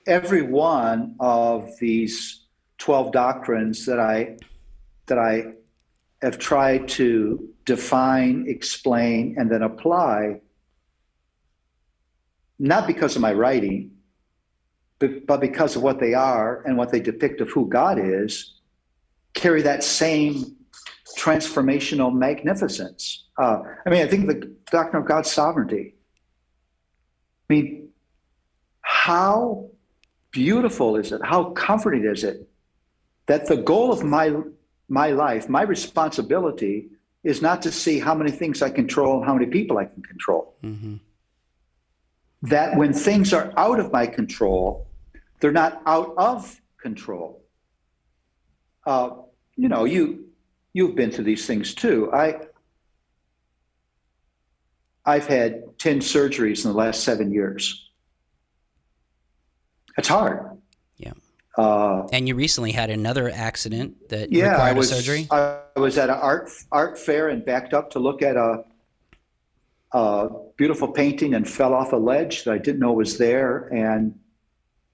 every one of these 12 doctrines that I have tried to define, explain, and then apply, not because of my writing, but because of what they are and what they depict of who God is, carry that same transformational magnificence. I think the doctrine of God's sovereignty. I mean, how beautiful is it? How comforting is it that the goal of my life, my responsibility, is not to see how many things I control and how many people I can control. Mm-hmm. That when things are out of my control, they're not out of control. You've been through these things too. I've had 10 surgeries in the last 7 years. It's hard. Yeah. Uh, And you recently had another accident that yeah, required a surgery? I was at an art fair and backed up to look at a beautiful painting and fell off a ledge that I didn't know was there and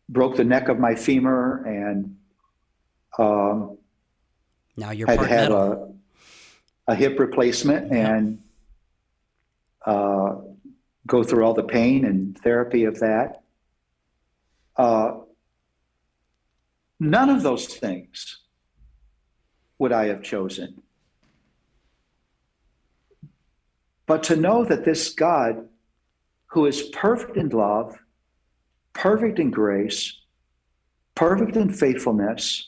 broke the neck of my femur and Now you're had to part have metal. a hip replacement and go through all the pain and therapy of that. None of those things would I have chosen. But to know that this God, who is perfect in love, perfect in grace, perfect in faithfulness,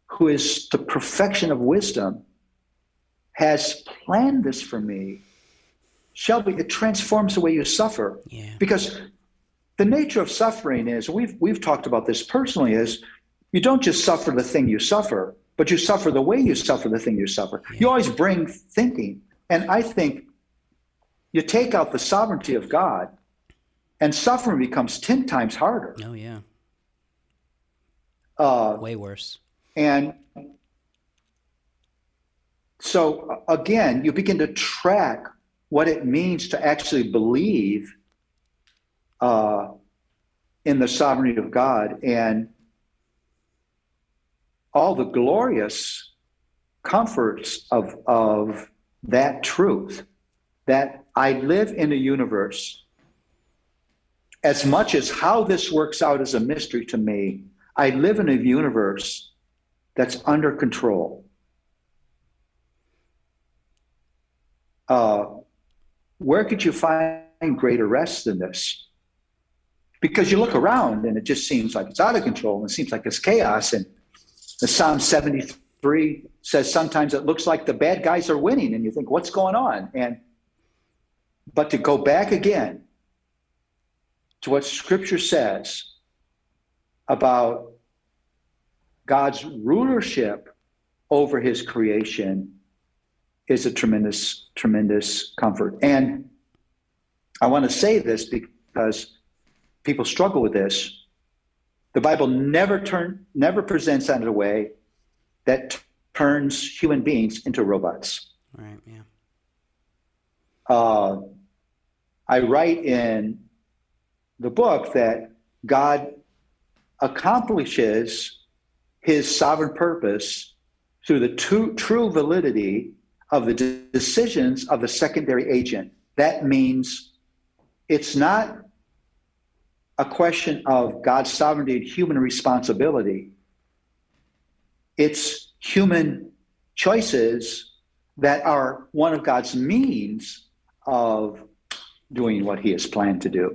who is the perfection of wisdom, has planned this for me. Shelby, it transforms the way you suffer. Yeah. Because the nature of suffering is, we've talked about this personally, is you don't just suffer the thing you suffer, but you suffer the way you suffer the thing you suffer. Yeah. You always bring thinking. And I think you take out the sovereignty of God and suffering becomes 10 times harder. Oh, yeah. Uh, Way worse. and so again, you begin to track what it means to actually believe in the sovereignty of God and all the glorious comforts of that truth, that I live in a universe, as much as how this works out is a mystery to me, I live in a universe that's under control. Where could you find greater rest than this? Because you look around and it just seems like it's out of control and it seems like it's chaos. And the Psalm 73 says sometimes it looks like the bad guys are winning and you think, what's going on? But to go back again to what Scripture says about God's rulership over his creation is a tremendous, tremendous comfort. And I want to say this because people struggle with this. The Bible never presents that in a way that turns human beings into robots. Right, yeah. I write in the book that God accomplishes his sovereign purpose through the true validity of the decisions of the secondary agent. That means it's not a question of God's sovereignty and human responsibility. It's human choices that are one of God's means of doing what he has planned to do.